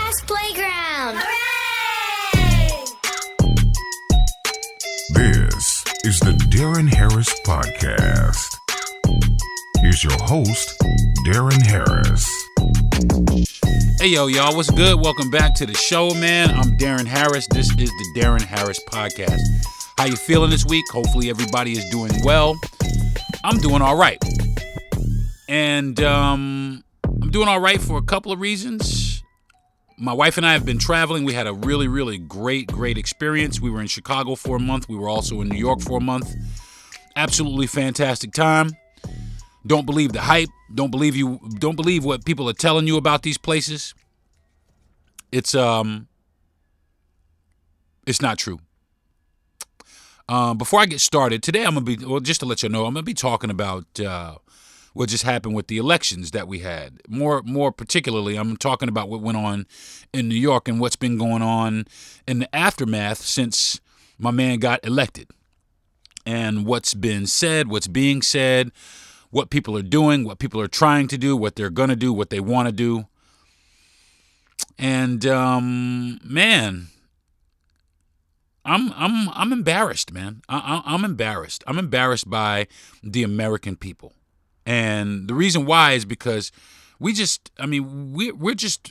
Podcast Playground. Hooray! This is the Deron Harris Podcast. Here's your host, Deron Harris. Hey, y'all, what's good? Welcome back to the show, man. I'm Deron Harris. This is the Deron Harris Podcast. How you feeling this week? Hopefully everybody is doing well. I'm doing all right. And I'm doing all right for a couple of reasons. My wife and I have been traveling. We had a really, really great experience. We were in Chicago for a month. We were also in New York for a month. Absolutely fantastic time. Don't believe the hype. Don't believe what people are telling you about these places. It's not true. Before I get started, today just to let you know, I'm gonna be talking about what just happened with the elections that we had. More particularly, I'm talking about what went on in New York and what's been going on in the aftermath since my man got elected, and what's been said, what's being said, what people are doing, what people are trying to do, what they're gonna do, what they want to do. And man, I'm embarrassed, man. I'm embarrassed. I'm embarrassed by the American people. And the reason why is because we're just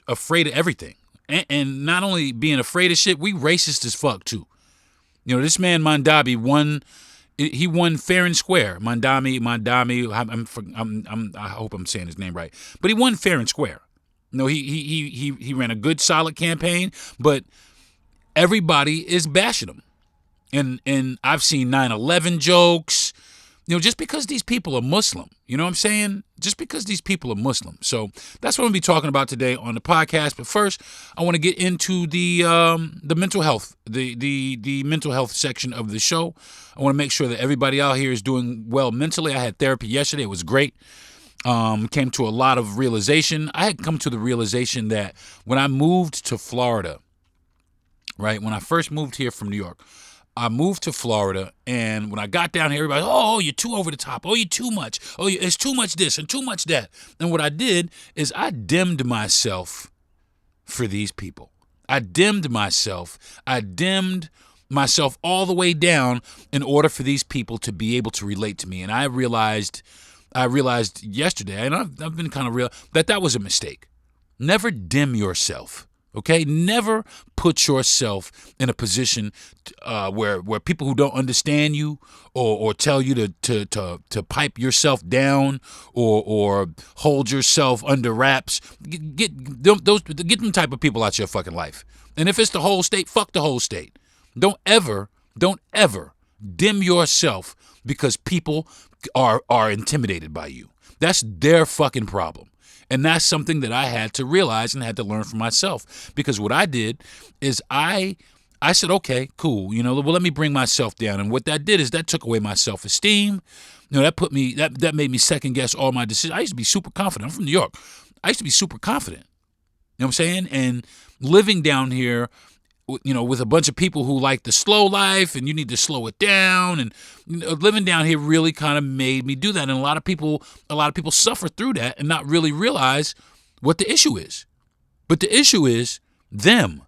afraid of everything. And not only being afraid of shit, we racist as fuck too. You know, this man Mamdani won. He won fair and square. Mamdani. I hope I'm saying his name right. But he won fair and square. You know, he ran a good, solid campaign, but everybody is bashing him. And I've seen 9/11 jokes. You know, just because these people are Muslim. You know what I'm saying? Just because these people are Muslim. So that's what I'm going to be talking about today on the podcast. But first, I want to get into the mental health, the mental health section of the show. I want to make sure that everybody out here is doing well mentally. I had therapy yesterday. It was great. Came to a lot of realization. I had come to the realization that when I moved to Florida, right, when I first moved here from New York, I moved to Florida, and when I got down here, everybody, oh, you're too over the top. Oh, you're too much. Oh, it's too much this and too much that. And what I did is I dimmed myself for these people. I dimmed myself all the way down in order for these people to be able to relate to me. And I realized yesterday, and I've been kind of real, that was a mistake. Never dim yourself. Okay, never put yourself in a position where people who don't understand you or tell you to pipe yourself down or hold yourself under wraps. Get them type of people out your fucking life. And if it's the whole state, fuck the whole state. Don't ever dim yourself because people are intimidated by you. That's their fucking problem. And that's something that I had to realize and had to learn for myself. Because what I did is I said, okay, cool. You know, well, let me bring myself down. And what that did is that took away my self-esteem. You know, that made me second guess all my decisions. I used to be super confident. I'm from New York. I used to be super confident. You know what I'm saying? And living down here, you know, with a bunch of people who like the slow life and you need to slow it down, and you know, living down here really kind of made me do that. And a lot of people suffer through that and not really realize what the issue is. But the issue is them.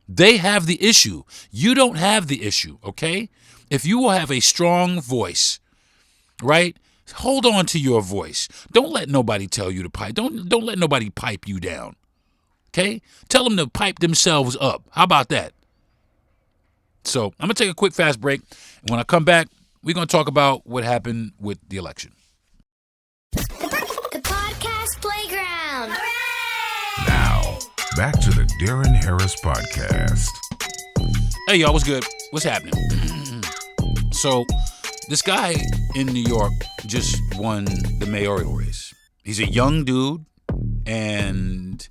They have the issue. You don't have the issue, okay? If you will have a strong voice, right? Hold on to your voice. Don't let nobody tell you to pipe. Don't let nobody pipe you down. Okay? Tell them to pipe themselves up. How about that? So I'm going to take a quick, fast break. And when I come back, we're going to talk about what happened with the election. The Podcast Playground. Hooray! Now, back to the Deron Harris Podcast. Hey, y'all, what's good? What's happening? So this guy in New York just won the mayoral race. He's a young dude, and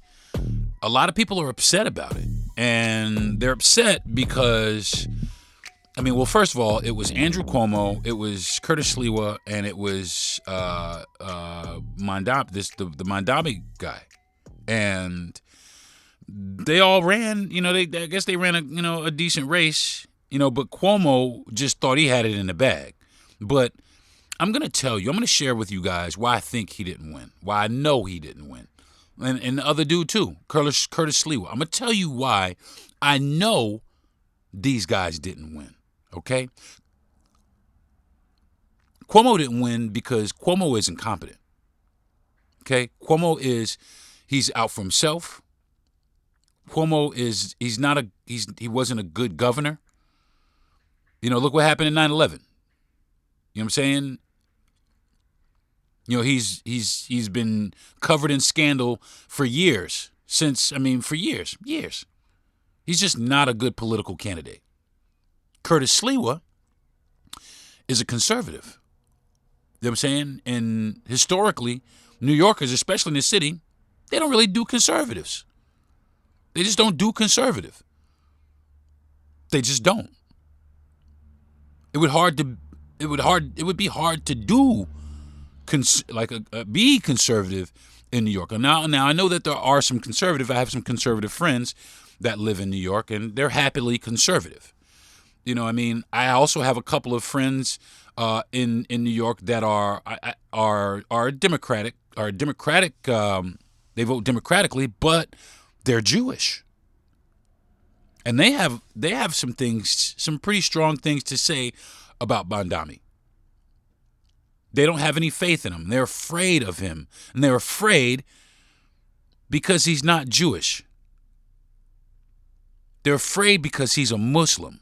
a lot of people are upset about it. And they're upset because, I mean, well, first of all, it was Andrew Cuomo, it was Curtis Sliwa, and it was Mamdani, the Mamdani guy. And they all ran, you know, I guess they ran a decent race, you know, but Cuomo just thought he had it in the bag. But I'm going to share with you guys why I think he didn't win, why I know he didn't win. And the other dude too, Curtis Sliwa. I'm gonna tell you why I know these guys didn't win. Okay, Cuomo didn't win because Cuomo is incompetent. Okay, he's out for himself. Cuomo he wasn't a good governor. Look what happened in 9/11. You know what I'm saying? He's been covered in scandal for years. For years. He's just not a good political candidate. Curtis Sliwa is a conservative. You know what I'm saying? And historically, New Yorkers, especially in the city, they don't really do conservatives. They just don't do conservative. They just don't. It would be hard to do be conservative in New York. Now I know that there are some conservative. I have some conservative friends that live in New York, and they're happily conservative. I also have a couple of friends in New York that are Democratic. They vote democratically, but they're Jewish, and they have some pretty strong things to say about Mamdani. They don't have any faith in him. They're afraid of him, and they're afraid because he's not Jewish. They're afraid because he's a Muslim.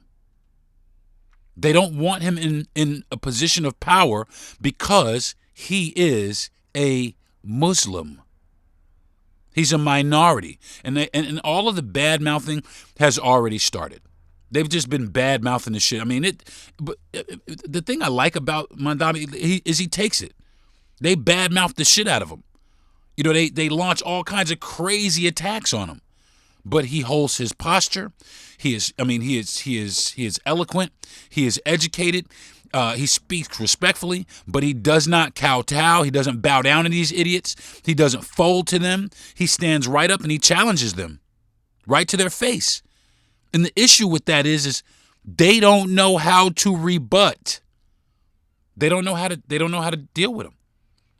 They don't want him in a position of power because he is a Muslim. He's a minority. And all of the bad-mouthing has already started. They've just been bad-mouthing the shit. But the thing I like about Mamdani is he takes it. They bad-mouth the shit out of him. They launch all kinds of crazy attacks on him. But he holds his posture. He is eloquent. He is educated. He speaks respectfully, but he does not kowtow. He doesn't bow down to these idiots. He doesn't fold to them. He stands right up and he challenges them right to their face. And the issue with that is they don't know how to rebut. They don't know how to deal with him.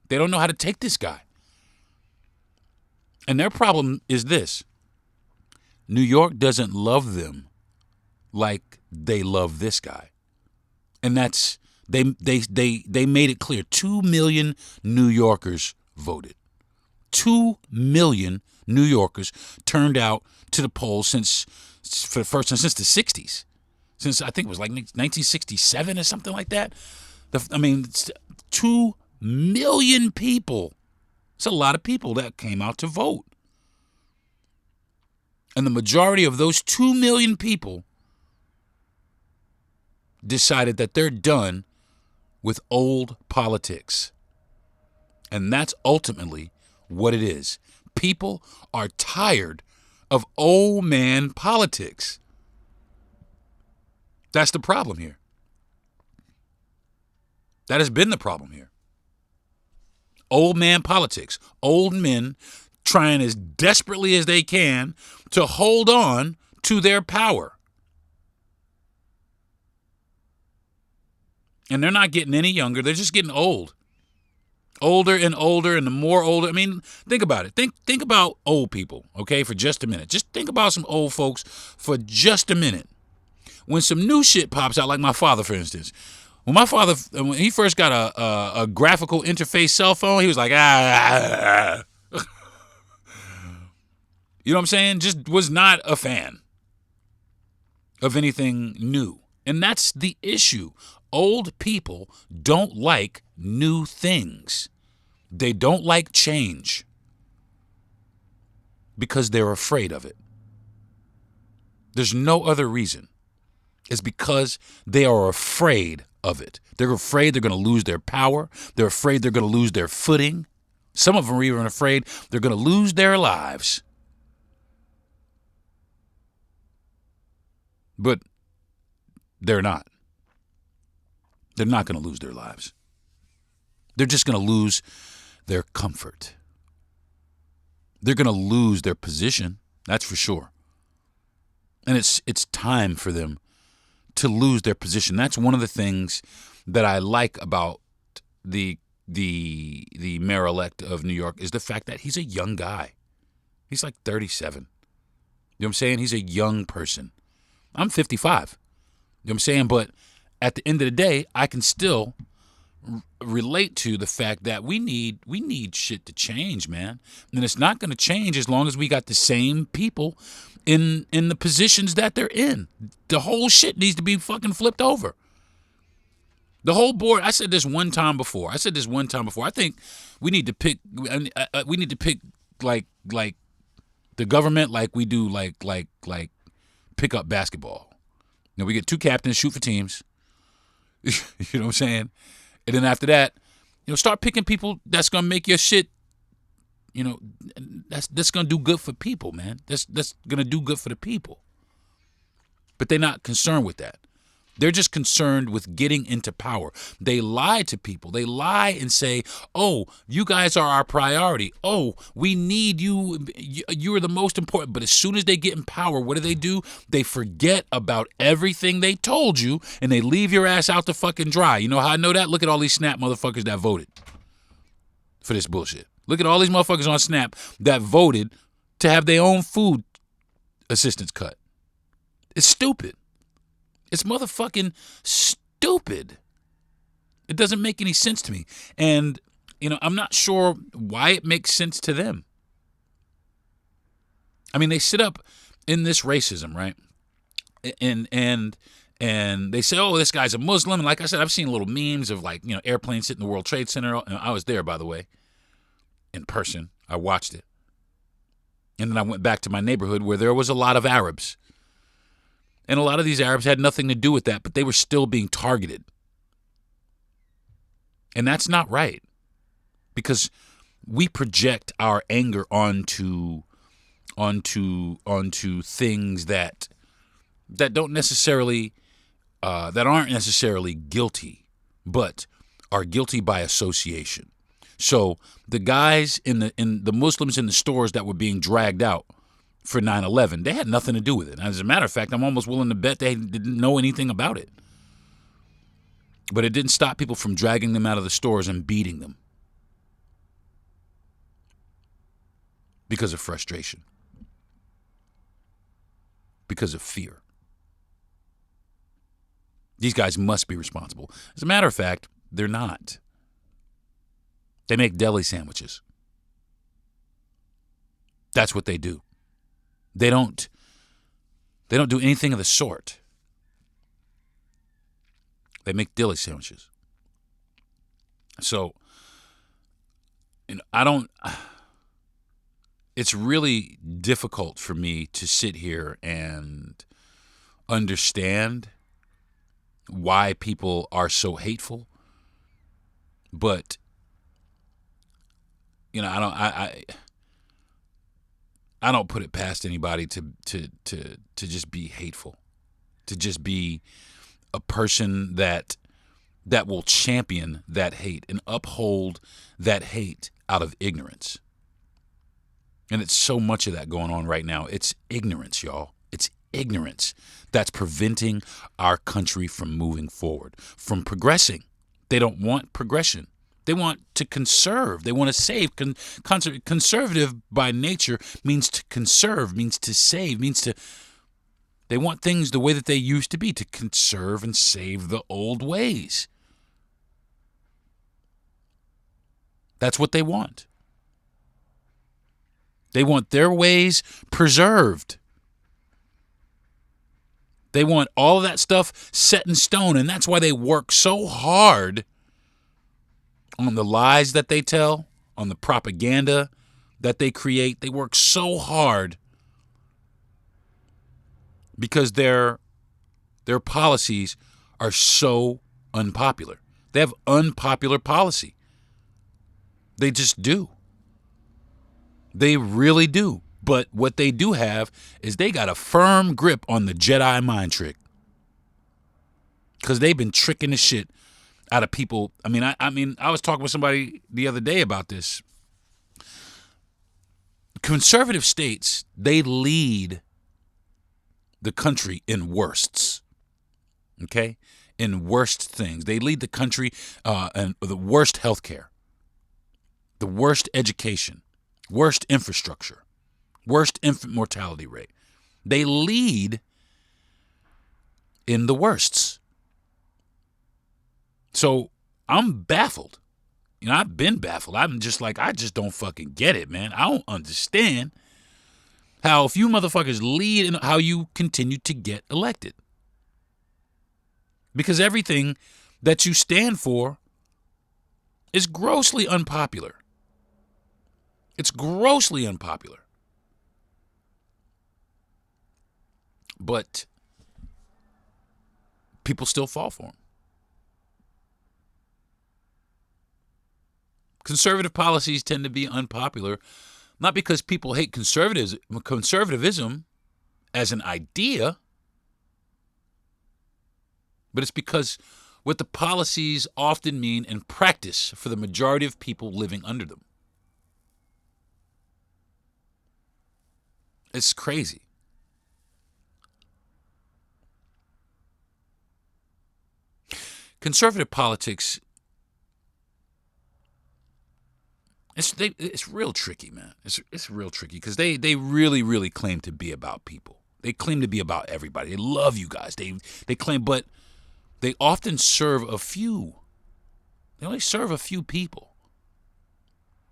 They don't know how to take this guy. And their problem is this. New York doesn't love them like they love this guy. And that's they made it clear. 2 million New Yorkers voted. 2 million New Yorkers turned out to the polls since the 60s. Since I think it was like 1967 or something like that. 2 million people. It's a lot of people that came out to vote. And the majority of those 2 million people decided that they're done with old politics. And that's ultimately what it is. People are tired of old man politics. That's the problem here. That has been the problem here. Old man politics. Old men trying as desperately as they can to hold on to their power. And they're not getting any younger. They're just getting old. Older and older, and the more older. Think about it. Think about old people, okay, for just a minute. Just think about some old folks for just a minute. When some new shit pops out, like my father, for instance. When he first got a graphical interface cell phone, he was like, You know what I'm saying? Just was not a fan of anything new. And that's the issue. Old people don't like new things. They don't like change because they're afraid of it. There's no other reason. It's because they are afraid of it. They're afraid they're going to lose their power. They're afraid they're going to lose their footing. Some of them are even afraid they're going to lose their lives. But they're not. They're not going to lose their lives. They're just going to lose their comfort. They're going to lose their position, that's for sure. And it's time for them to lose their position. That's one of the things that I like about the mayor-elect of New York is the fact that he's a young guy. He's like 37. You know what I'm saying? He's a young person. I'm 55. You know what I'm saying? But at the end of the day, I can still relate to the fact that we need shit to change, man. And it's not going to change as long as we got the same people in the positions that they're in. The whole shit needs to be fucking flipped over. The whole board. I said this one time before. I think we need to pick. We need to pick like the government, like we do like pick up basketball. You know, we get 2 captains, shoot for teams. You know what I'm saying? And then after that, start picking people that's gonna make your shit. That's gonna do good for people, man. That's gonna do good for the people. But they're not concerned with that. They're just concerned with getting into power. They lie to people. They lie and say, oh, you guys are our priority. Oh, we need you. You're the most important. But as soon as they get in power, what do? They forget about everything they told you, and they leave your ass out to fucking dry. You know how I know that? Look at all these Snap motherfuckers that voted for this bullshit. Look at all these motherfuckers on Snap that voted to have their own food assistance cut. It's stupid. It's motherfucking stupid. It doesn't make any sense to me. And, I'm not sure why it makes sense to them. I mean, they sit up in this racism, right? And they say, oh, this guy's a Muslim. And like I said, I've seen little memes of airplanes hitting the World Trade Center. And I was there, by the way, in person. I watched it. And then I went back to my neighborhood where there was a lot of Arabs. And a lot of these Arabs had nothing to do with that, but they were still being targeted. And that's not right, because we project our anger onto things that don't necessarily that aren't necessarily guilty, but are guilty by association. So the guys in the Muslims in the stores that were being dragged out for 9/11, they had nothing to do with it. As a matter of fact, I'm almost willing to bet they didn't know anything about it. But it didn't stop people from dragging them out of the stores and beating them because of frustration, because of fear. These guys must be responsible. As a matter of fact, they're not. They make deli sandwiches. That's what they do. They don't do anything of the sort. They make deli sandwiches. So, it's really difficult for me to sit here and understand why people are so hateful. But, I don't put it past anybody to just be hateful, to just be a person that will champion that hate and uphold that hate out of ignorance. And it's so much of that going on right now. It's ignorance, y'all. It's ignorance that's preventing our country from moving forward, from progressing. They don't want progression. They want to conserve. They want to save. Conservative by nature means to conserve, means to save, they want things the way that they used to be, to conserve and save the old ways. That's what they want. They want their ways preserved. They want all of that stuff set in stone, and that's why they work so hard on the lies that they tell, on the propaganda that they create. They work so hard because their policies are so unpopular. They have unpopular policy. They just do. They really do. But what they do have is they got a firm grip on the Jedi mind trick, because they've been tricking the shit out of people. I mean, I was talking with somebody the other day about this. Conservative states, they lead the country in worsts, okay? In worst things. They lead the country in the worst healthcare, the worst education, worst infrastructure, Worst infant mortality rate. They lead in the worsts. So I'm baffled. I've been baffled. I'm just like, I just don't fucking get it, man. I don't understand how if you motherfuckers lead in how you continue to get elected. Because everything that you stand for is grossly unpopular. It's grossly unpopular. But people still fall for them. Conservative policies tend to be unpopular, not because people hate conservatism as an idea, but it's because what the policies often mean in practice for the majority of people living under them. It's crazy. Conservative politics, it's real tricky, man. It's real tricky because they really, really claim to be about people. They claim to be about everybody. They love you guys. They claim, but they often serve a few. They only serve a few people.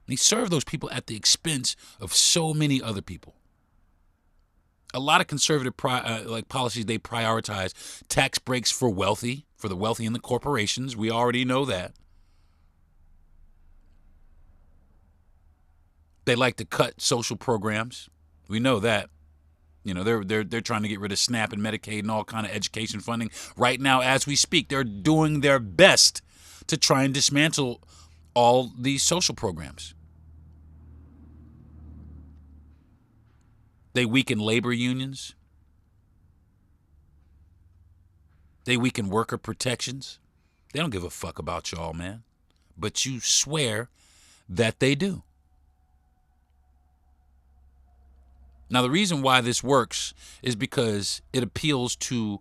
They serve those people at the expense of so many other people. A lot of conservative policies, they prioritize tax breaks for the wealthy and the corporations. We already know that. They like to cut social programs. We know that. They're trying to get rid of SNAP and Medicaid and all kind of education funding. Right now, as we speak, they're doing their best to try and dismantle all these social programs. They weaken labor unions. They weaken worker protections. They don't give a fuck about y'all, man. But you swear that they do. Now, the reason why this works is because it appeals to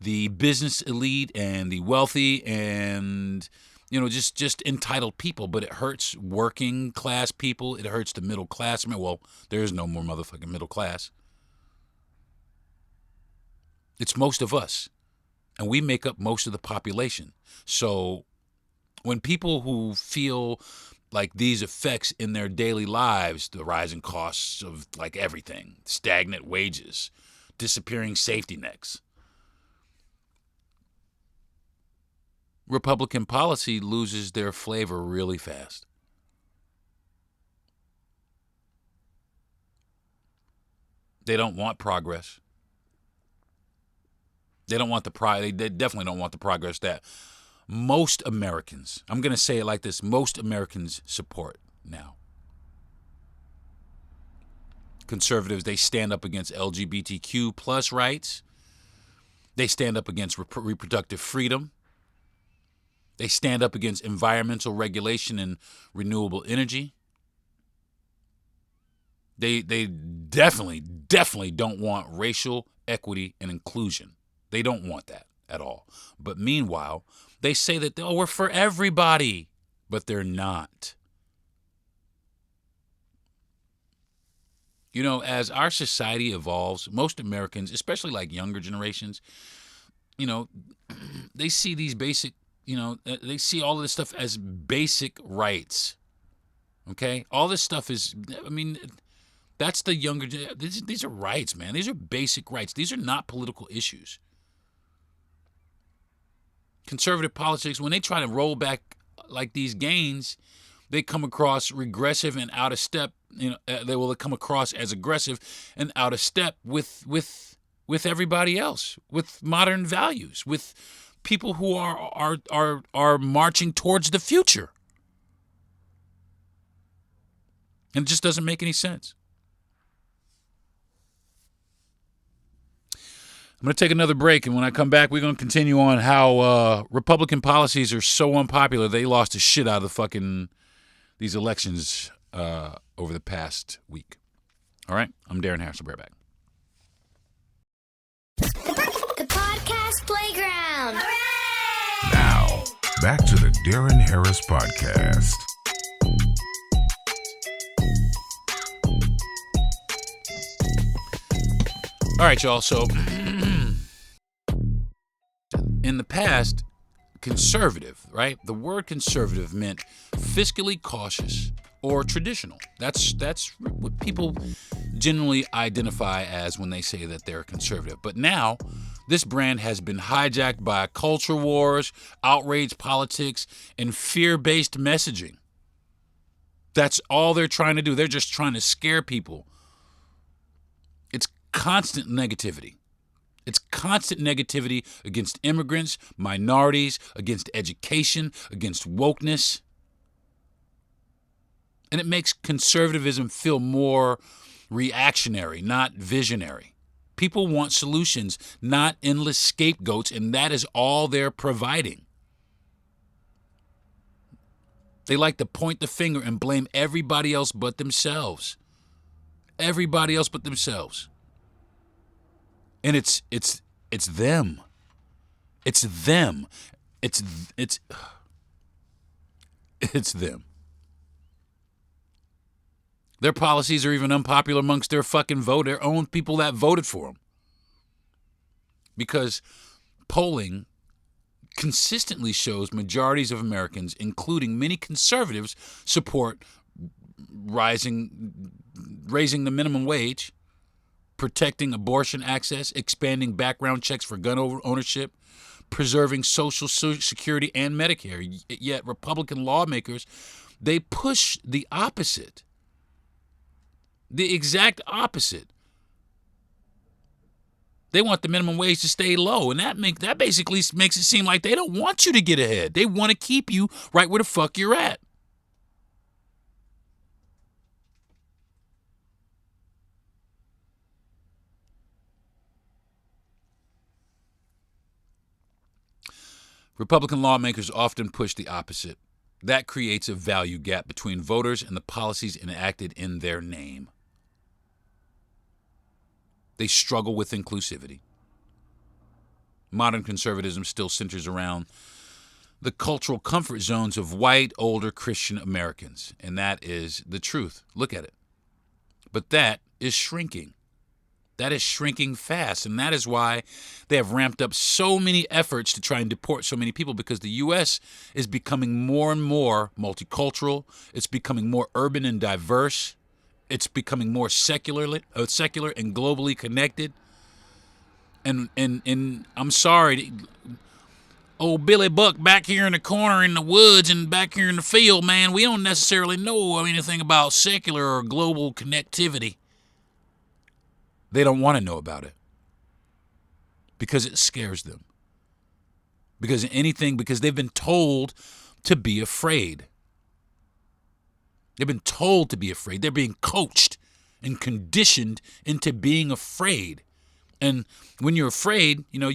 the business elite and the wealthy and, just entitled people. But it hurts working class people. It hurts the middle class. Well, there is no more motherfucking middle class. It's most of us. And we make up most of the population. So when people who feel like these effects in their daily lives, the rising costs of like everything, stagnant wages, disappearing safety nets, Republican policy loses their flavor really fast. They don't want progress. They definitely don't want the progress that most Americans, I'm going to say it like this, most Americans support now. Conservatives, they stand up against LGBTQ plus rights. They stand up against reproductive freedom. They stand up against environmental regulation and renewable energy. They definitely don't want racial equity and inclusion. They don't want that at all. But meanwhile, they say that, we're for everybody, but they're not. As our society evolves, most Americans, especially like younger generations, they see these basic, they see all of this stuff as basic rights. Okay? All this stuff is, that's the younger, these are rights, man. These are basic rights. These are not political issues. Conservative politics, when they try to roll back like these gains, they come across regressive and out of step. They will come across as aggressive and out of step with everybody else, with modern values, with people who are marching towards the future. And it just doesn't make any sense. I'm going to take another break, and when I come back, we're going to continue on how Republican policies are so unpopular, they lost the shit out of these elections over the past week. All right? I'm Deron Harris. I'll be right back. The podcast playground. Hooray! Now, back to the Deron Harris Podcast. All right, y'all. So in the past, conservative, right? The word conservative meant fiscally cautious or traditional. That's what people generally identify as when they say that they're conservative. But now, this brand has been hijacked by culture wars, outrage politics, and fear-based messaging. That's all they're trying to do. They're just trying to scare people. It's constant negativity. It's constant negativity against immigrants, minorities, against education, against wokeness. And it makes conservatism feel more reactionary, not visionary. People want solutions, not endless scapegoats, and that is all they're providing. They like to point the finger and blame everybody else but themselves. Everybody else but themselves. And it's them. It's them. It's them. Their policies are even unpopular amongst their own people that voted for them. Because polling consistently shows majorities of Americans, including many conservatives, support raising the minimum wage, protecting abortion access, expanding background checks for gun ownership, preserving Social Security and Medicare. Yet Republican lawmakers, they push the opposite. The exact opposite. They want the minimum wage to stay low, and that basically makes it seem like they don't want you to get ahead. They want to keep you right where the fuck you're at. Republican lawmakers often push the opposite. That creates a value gap between voters and the policies enacted in their name. They struggle with inclusivity. Modern conservatism still centers around the cultural comfort zones of white, older Christian Americans. And that is the truth. Look at it. But that is shrinking. That is shrinking fast. And that is why they have ramped up so many efforts to try and deport so many people, because the U.S. is becoming more and more multicultural. It's becoming more urban and diverse. It's becoming more secular and globally connected. And I'm sorry, old Billy Buck back here in the corner in the woods and back here in the field, man, we don't necessarily know anything about secular or global connectivity. They don't want to know about it because it scares them. Because they've been told to be afraid. They've been told to be afraid. They're being coached and conditioned into being afraid. And when you're afraid, you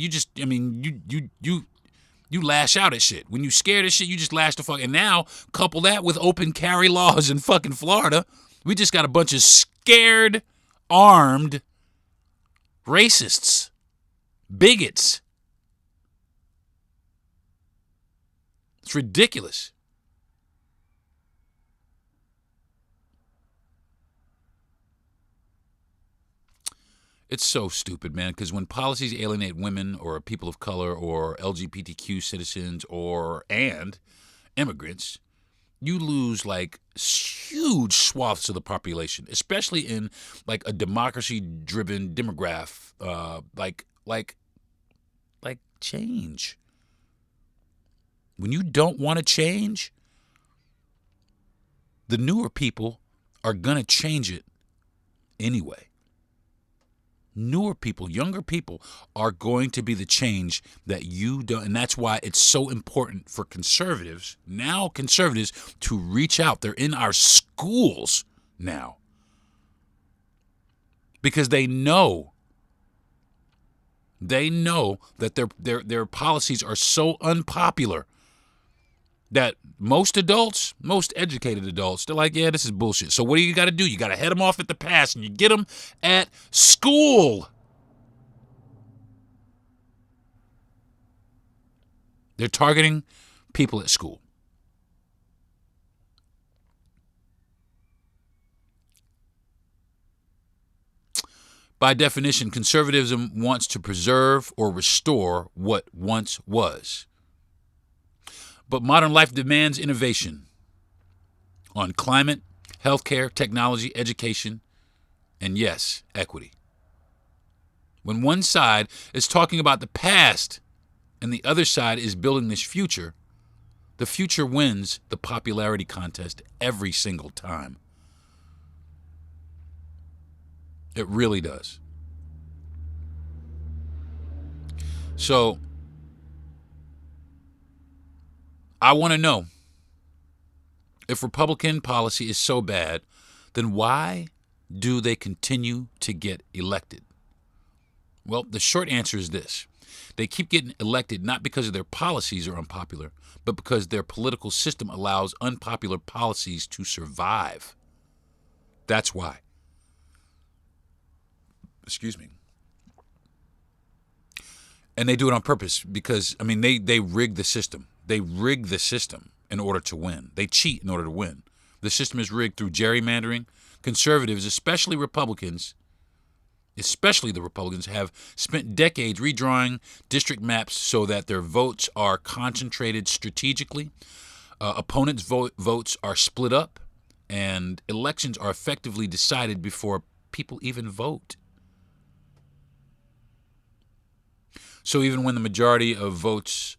lash out at shit. When you scared of shit, you just lash the fuck. And now, couple that with open carry laws in fucking Florida, we just got a bunch of scared, armed racists, bigots. It's ridiculous. It's so stupid, man, because when policies alienate women or people of color or LGBTQ citizens and immigrants, you lose like huge swaths of the population, especially in like a democracy-driven demographic, like change. When you don't want to change, the newer people are going to change it anyway. Newer people, younger people are going to be the change that you don't. And that's why it's so important for conservatives to reach out. They're in our schools now because they know that their policies are so unpopular that most educated adults, they're like, yeah, this is bullshit. So what do you got to do? You got to head them off at the pass, and you get them at school. They're targeting people at school. By definition, conservatism wants to preserve or restore what once was. But modern life demands innovation on climate, healthcare, technology, education, and yes, equity. When one side is talking about the past and the other side is building this future, the future wins the popularity contest every single time. It really does. So, I want to know, if Republican policy is so bad, then why do they continue to get elected? Well, the short answer is this. They keep getting elected not because of their policies are unpopular, but because their political system allows unpopular policies to survive. That's why. Excuse me. And they do it on purpose because, they rig the system. They rig the system in order to win. They cheat in order to win. The system is rigged through gerrymandering. Conservatives, especially the Republicans, have spent decades redrawing district maps so that their votes are concentrated strategically. Opponents' votes are split up, and elections are effectively decided before people even vote. So even when the majority of voters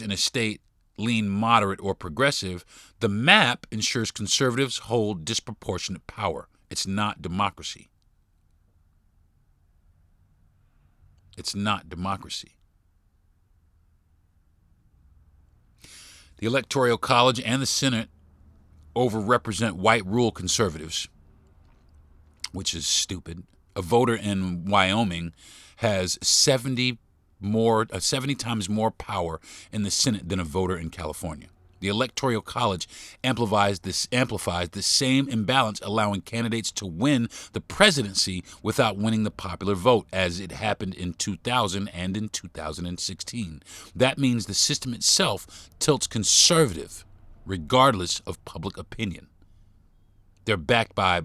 in a state lean moderate or progressive, the map ensures conservatives hold disproportionate power. It's not democracy. It's not democracy. The Electoral College and the Senate overrepresent white rural conservatives, which is stupid. A voter in Wyoming has 70 times more power in the Senate than a voter in California. The Electoral College amplifies the same imbalance, allowing candidates to win the presidency without winning the popular vote, as it happened in 2000 and in 2016. That means the system itself tilts conservative, regardless of public opinion. They're backed by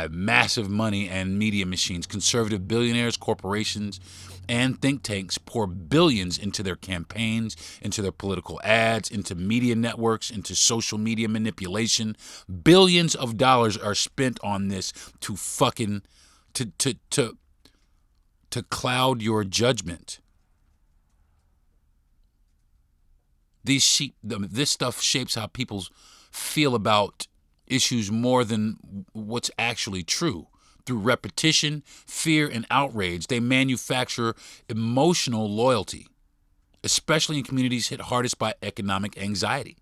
massive money and media machines. Conservative billionaires, corporations, and think tanks pour billions into their campaigns, into their political ads, into media networks, into social media manipulation. Billions of dollars are spent on this to cloud your judgment. This stuff shapes how people feel about issues more than what's actually true. Through repetition, fear, and outrage, they manufacture emotional loyalty, especially in communities hit hardest by economic anxiety.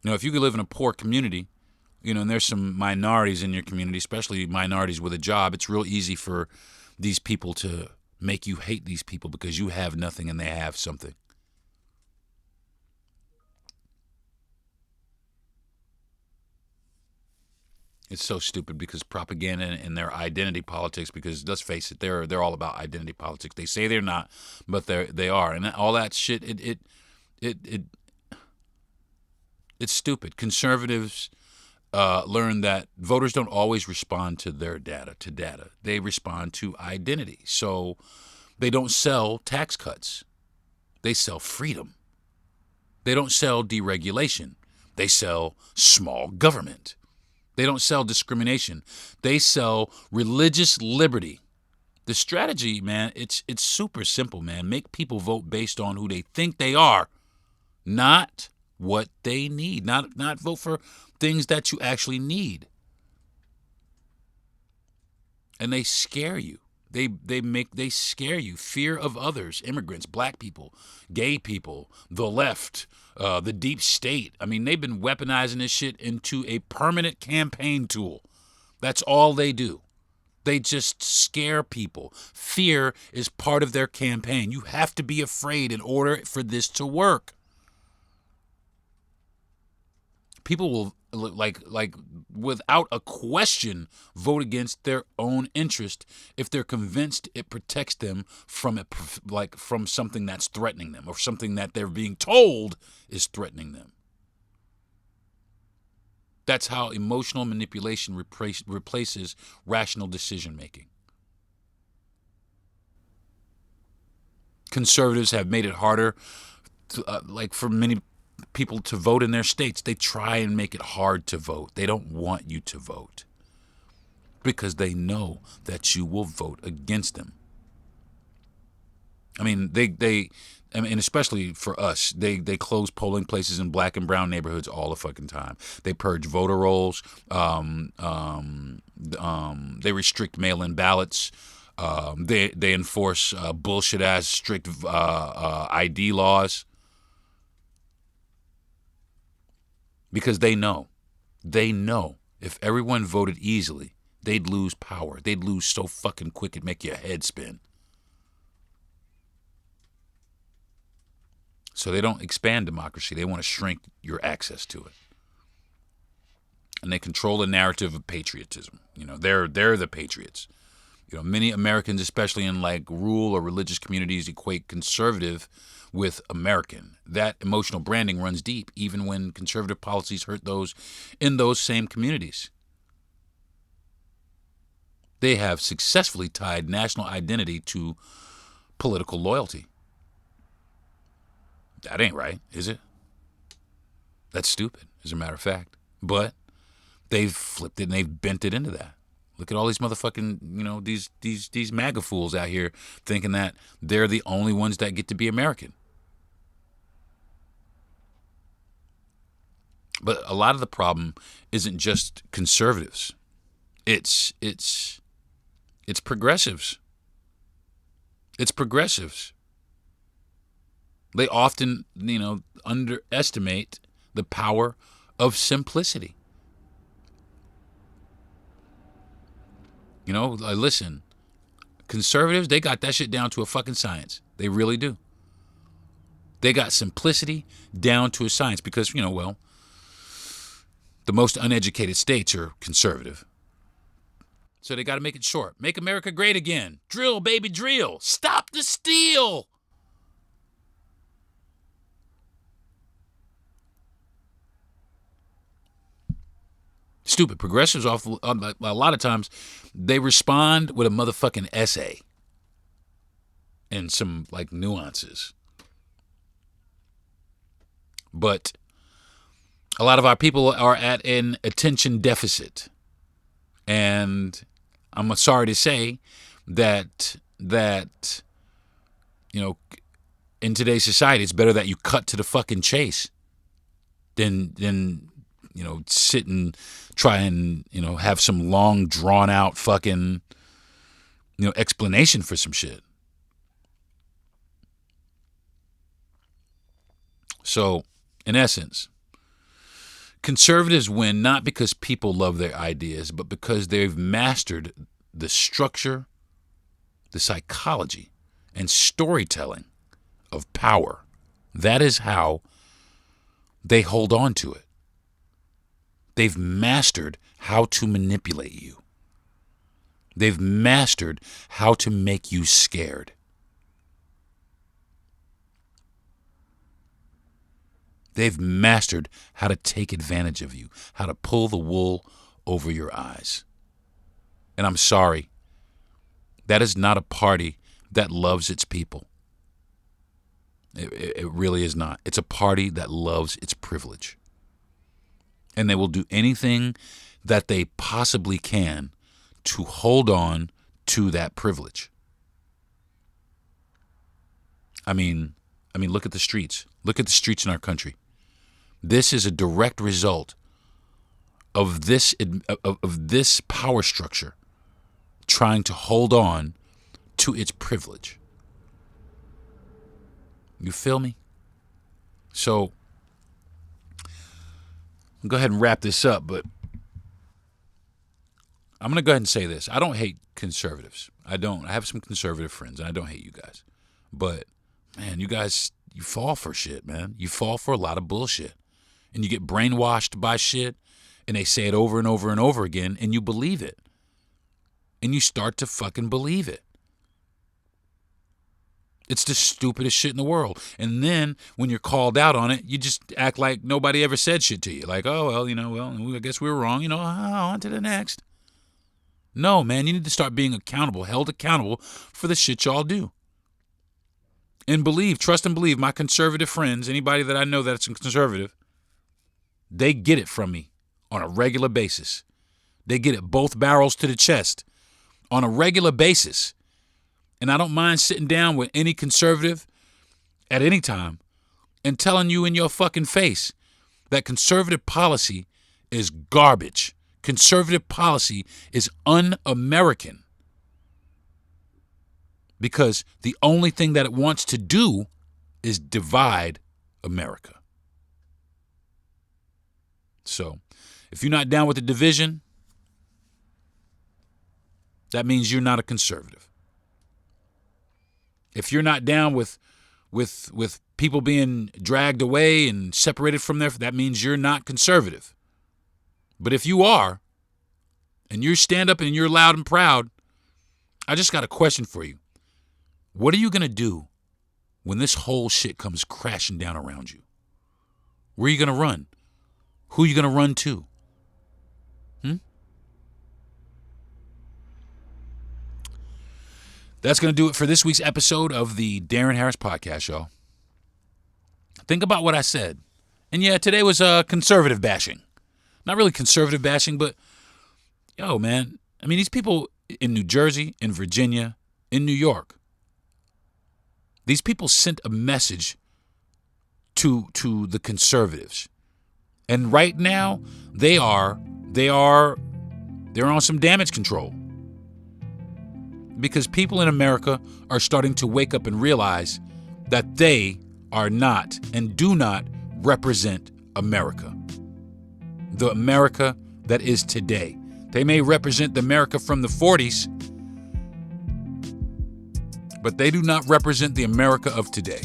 If you could live in a poor community, and there's some minorities in your community, especially minorities with a job, it's real easy for these people to make you hate these people because you have nothing and they have something. It's so stupid because propaganda and their identity politics, because let's face it, they're all about identity politics. They say they're not, but they are. And all that shit, it's stupid. Conservatives learn that voters don't always respond to their data. They respond to identity. So they don't sell tax cuts. They sell freedom. They don't sell deregulation. They sell small government. They don't sell discrimination. They sell religious liberty. The strategy, man, it's super simple, man. Make people vote based on who they think they are, not what they need. Not vote for things that you actually need. And they scare you. They scare you. Fear of others, immigrants, black people, gay people, the left, the deep state. They've been weaponizing this shit into a permanent campaign tool. That's all they do. They just scare people. Fear is part of their campaign. You have to be afraid in order for this to work. People will, like without a question, vote against their own interest if they're convinced it protects them from something that's threatening them, or something that they're being told is threatening them. That's how emotional manipulation replaces rational decision making. Conservatives have made it harder for many people to vote in their states. They try and make it hard to vote. They don't want you to vote because they know that you will vote against them. I mean, and especially for us, they close polling places in black and brown neighborhoods all the fucking time. They purge voter rolls. They restrict mail-in ballots. They enforce bullshit ass strict ID laws because they know if everyone voted easily, they'd lose power. They'd lose so fucking quick it'd make your head spin. So they don't expand democracy. They want to shrink your access to it. And they control the narrative of patriotism. They're the patriots. Many Americans, especially in rural or religious communities, equate conservative with American. That emotional branding runs deep, even when conservative policies hurt those in those same communities. They have successfully tied national identity to political loyalty. That ain't right, is it? That's stupid, as a matter of fact. But they've flipped it and they've bent it into that. Look at all these motherfucking, these MAGA fools out here thinking that they're the only ones that get to be American. But a lot of the problem isn't just conservatives. It's progressives. It's progressives. They often, underestimate the power of simplicity. Listen, conservatives, they got that shit down to a fucking science. They really do. They got simplicity down to a science because, the most uneducated states are conservative. So they got to make it short. Make America great again. Drill, baby, drill. Stop the steal. Stupid. Progressives, a lot of times, they respond with a motherfucking essay and some, nuances. But a lot of our people are at an attention deficit. And I'm sorry to say that in today's society, it's better that you cut to the fucking chase than sit and try and, have some long drawn out fucking, explanation for some shit. So, in essence, conservatives win not because people love their ideas, but because they've mastered the structure, the psychology, and storytelling of power. That is how they hold on to it. They've mastered how to manipulate you. They've mastered how to make you scared. They've mastered how to take advantage of you, how to pull the wool over your eyes. And I'm sorry, that is not a party that loves its people. It really is not. It's a party that loves its privilege. And they will do anything that they possibly can to hold on to that privilege. I mean, look at the streets. Look at the streets in our country. This is a direct result of this power structure trying to hold on to its privilege. You feel me? So, I'll go ahead and wrap this up, but I'm going to go ahead and say this. I don't hate conservatives. I don't. I have some conservative friends, and I don't hate you guys. But, man, you guys, you fall for shit, man. You fall for a lot of bullshit. And you get brainwashed by shit, and they say it over and over and over again, and you believe it. And you start to fucking believe it. It's the stupidest shit in the world. And then when you're called out on it, you just act like nobody ever said shit to you. Like, oh, well, I guess we were wrong. On to the next. No, man, you need to start being held accountable for the shit y'all do. And trust and believe, my conservative friends, anybody that I know that's conservative, they get it from me on a regular basis. They get it both barrels to the chest on a regular basis. And I don't mind sitting down with any conservative at any time and telling you in your fucking face that conservative policy is garbage. Conservative policy is un-American. Because the only thing that it wants to do is divide America. So, if you're not down with the division, that means you're not a conservative. If you're not down with people being dragged away and separated from there, that means you're not conservative. But if you are, and you stand up and you're loud and proud, I just got a question for you. What are you going to do when this whole shit comes crashing down around you? Where are you going to run? Who are you going to run to? That's going to do it for this week's episode of the Deron Harris Podcast, y'all. Think about what I said. And yeah, today was conservative bashing. Not really conservative bashing, but, yo, man, I mean, these people in New Jersey, in Virginia, in New York, these people sent a message to the conservatives. And right now, they're on some damage control. Because people in America are starting to wake up and realize that they are not and do not represent America. The America that is today. They may represent the America from the 40s, but they do not represent the America of today.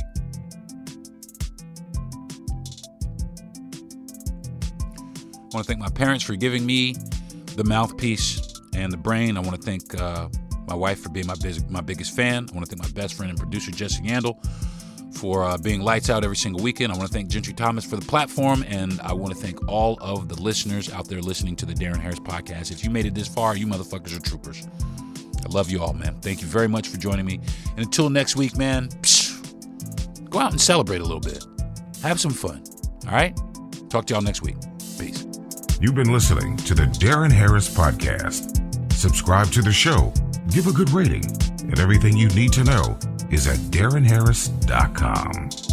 I want to thank my parents for giving me the mouthpiece and the brain. I want to thank my wife for being my biggest fan. I want to thank my best friend and producer, Jesse Yandel, for being lights out every single weekend. I want to thank Gentry Thomas for the platform, and I want to thank all of the listeners out there listening to the Deron Harris Podcast. If you made it this far, you motherfuckers are troopers. I love you all, man. Thank you very much for joining me. And until next week, man, go out and celebrate a little bit. Have some fun. All right? Talk to y'all next week. Peace. You've been listening to the Deron Harris Podcast. Subscribe to the show, give a good rating, and everything you need to know is at DeronHarris.com.